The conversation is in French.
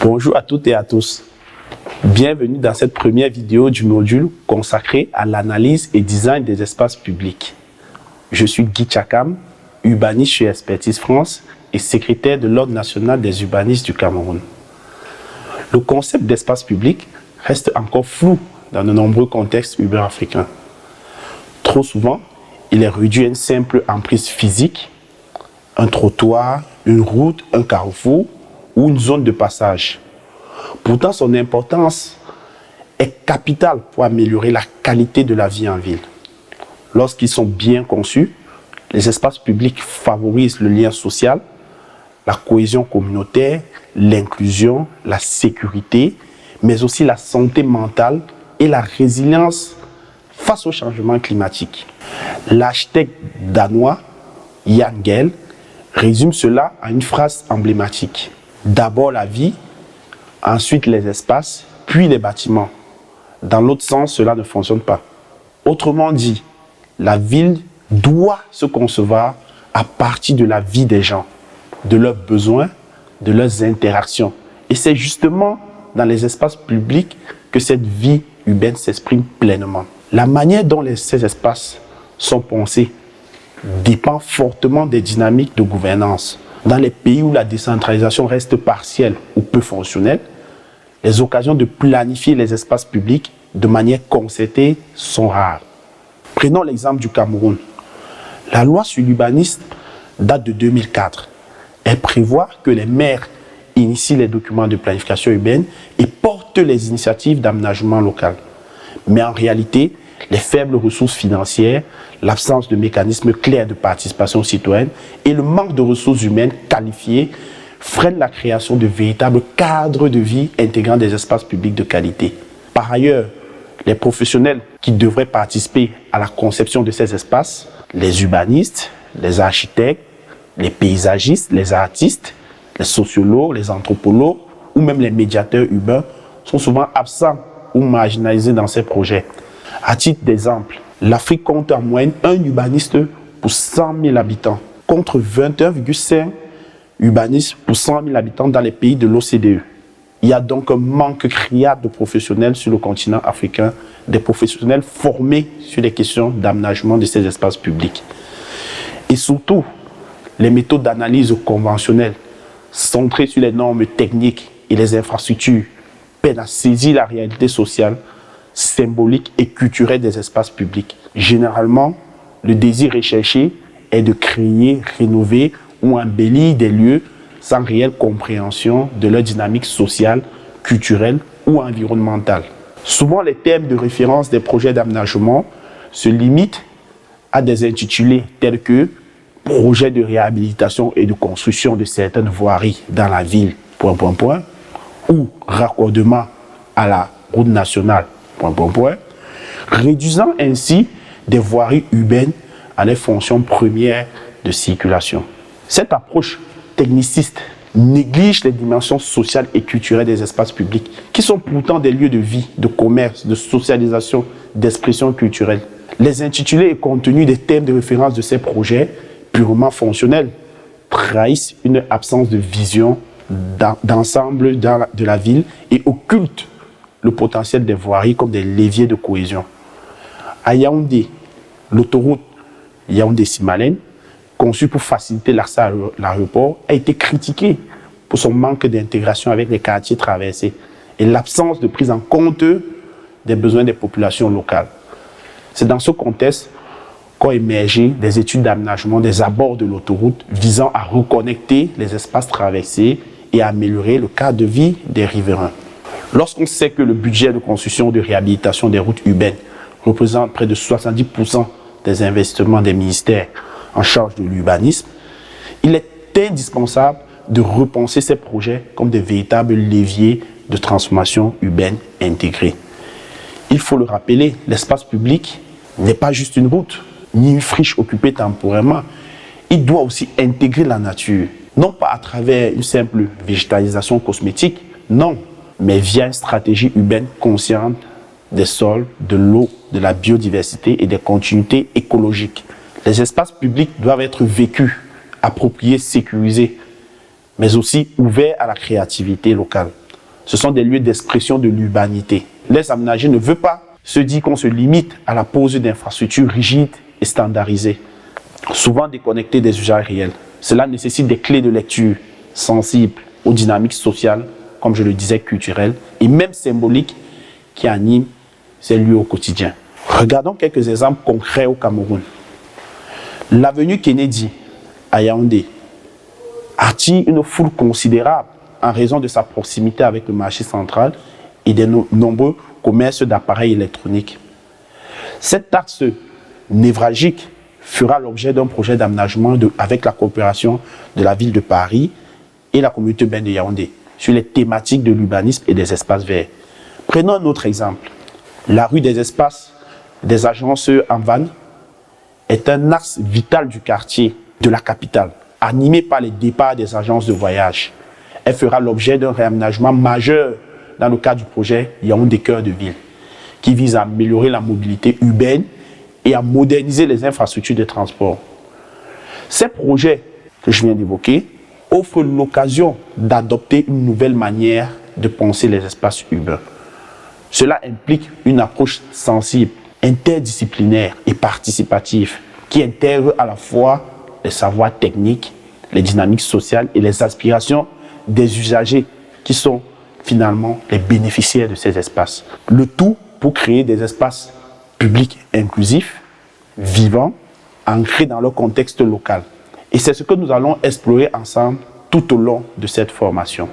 Bonjour à toutes et à tous. Bienvenue dans cette première vidéo du module consacré à l'analyse et design des espaces publics. Je suis Guy Tchakam, urbaniste chez Expertise France et secrétaire de l'Ordre national des urbanistes du Cameroun. Le concept d'espace public reste encore flou dans de nombreux contextes urbains africains. Trop souvent, il est réduit à une simple emprise physique, un trottoir, une route, un carrefour ou une zone de passage. Pourtant, son importance est capitale pour améliorer la qualité de la vie en ville. Lorsqu'ils sont bien conçus, les espaces publics favorisent le lien social, la cohésion communautaire, l'inclusion, la sécurité, mais aussi la santé mentale et la résilience face au changement climatique. L'architecte danois Jan Gehl résume cela en une phrase emblématique. D'abord la vie, ensuite les espaces, puis les bâtiments. Dans l'autre sens, cela ne fonctionne pas. Autrement dit, la ville doit se concevoir à partir de la vie des gens, de leurs besoins, de leurs interactions. Et c'est justement dans les espaces publics que cette vie urbaine s'exprime pleinement. La manière dont ces espaces sont pensés dépend fortement des dynamiques de gouvernance. Dans les pays où la décentralisation reste partielle ou peu fonctionnelle, les occasions de planifier les espaces publics de manière concertée sont rares. Prenons l'exemple du Cameroun. La loi sur l'urbanisme date de 2004. Elle prévoit que les maires initient les documents de planification urbaine et portent les initiatives d'aménagement local. Mais en réalité, les faibles ressources financières, l'absence de mécanismes clairs de participation citoyenne et le manque de ressources humaines qualifiées freinent la création de véritables cadres de vie intégrant des espaces publics de qualité. Par ailleurs, les professionnels qui devraient participer à la conception de ces espaces, les urbanistes, les architectes, les paysagistes, les artistes, les sociologues, les anthropologues ou même les médiateurs urbains sont souvent absents ou marginalisés dans ces projets. À titre d'exemple, l'Afrique compte en moyenne un urbaniste pour 100 000 habitants, contre 21,5 urbanistes pour 100 000 habitants dans les pays de l'OCDE. Il y a donc un manque criard de professionnels sur le continent africain, des professionnels formés sur les questions d'aménagement de ces espaces publics. Et surtout, les méthodes d'analyse conventionnelles, centrées sur les normes techniques et les infrastructures, peinent à saisir la réalité sociale, symbolique et culturelle des espaces publics. Généralement, le désir recherché est de créer, rénover ou embellir des lieux sans réelle compréhension de leur dynamique sociale, culturelle ou environnementale. Souvent, les thèmes de référence des projets d'aménagement se limitent à des intitulés tels que « projet de réhabilitation et de construction de certaines voiries dans la ville » ou « raccordement à la route nationale » réduisant ainsi des voiries urbaines à des fonctions premières de circulation. Cette approche techniciste néglige les dimensions sociales et culturelles des espaces publics, qui sont pourtant des lieux de vie, de commerce, de socialisation, d'expression culturelle. Les intitulés et contenus des thèmes de référence de ces projets, purement fonctionnels, trahissent une absence de vision d'ensemble de la ville et occultent le potentiel des voiries comme des leviers de cohésion. À Yaoundé, l'autoroute Yaoundé-Simalène, conçue pour faciliter l'accès à l'aéroport, a été critiquée pour son manque d'intégration avec les quartiers traversés et l'absence de prise en compte des besoins des populations locales. C'est dans ce contexte qu'ont émergé des études d'aménagement des abords de l'autoroute visant à reconnecter les espaces traversés et à améliorer le cadre de vie des riverains. Lorsqu'on sait que le budget de construction ou de réhabilitation des routes urbaines représente près de 70% des investissements des ministères en charge de l'urbanisme, il est indispensable de repenser ces projets comme des véritables leviers de transformation urbaine intégrée. Il faut le rappeler, l'espace public n'est pas juste une route, ni une friche occupée temporairement. Il doit aussi intégrer la nature, non pas à travers une simple végétalisation cosmétique, non, mais via une stratégie urbaine consciente des sols, de l'eau, de la biodiversité et des continuités écologiques. Les espaces publics doivent être vécus, appropriés, sécurisés, mais aussi ouverts à la créativité locale. Ce sont des lieux d'expression de l'urbanité. Les aménagés ne veulent pas se dire qu'on se limite à la pose d'infrastructures rigides et standardisées, souvent déconnectées des usages réels. Cela nécessite des clés de lecture sensibles aux dynamiques sociales, comme je le disais, culturelles, et même symboliques qui animent ces lieux au quotidien. Regardons quelques exemples concrets au Cameroun. L'avenue Kennedy à Yaoundé attire une foule considérable en raison de sa proximité avec le marché central et des nombreux commerces d'appareils électroniques. Cette axe névralgique fera l'objet d'un projet d'aménagement avec la coopération de la ville de Paris et la communauté urbaine de Yaoundé sur les thématiques de l'urbanisme et des espaces verts. Prenons un autre exemple. La rue des espaces des agences en van est un axe vital du quartier de la capitale, animé par les départs des agences de voyage. Elle fera l'objet d'un réaménagement majeur dans le cadre du projet Yaoundé Cœur de Ville, qui vise à améliorer la mobilité urbaine et à moderniser les infrastructures de transport. Ces projets que je viens d'évoquer offrent l'occasion d'adopter une nouvelle manière de penser les espaces urbains. Cela implique une approche sensible, interdisciplinaire et participative qui intègre à la fois les savoirs techniques, les dynamiques sociales et les aspirations des usagers qui sont finalement les bénéficiaires de ces espaces. Le tout pour créer des espaces publics inclusifs, vivants, ancrés dans leur contexte local. Et c'est ce que nous allons explorer ensemble tout au long de cette formation.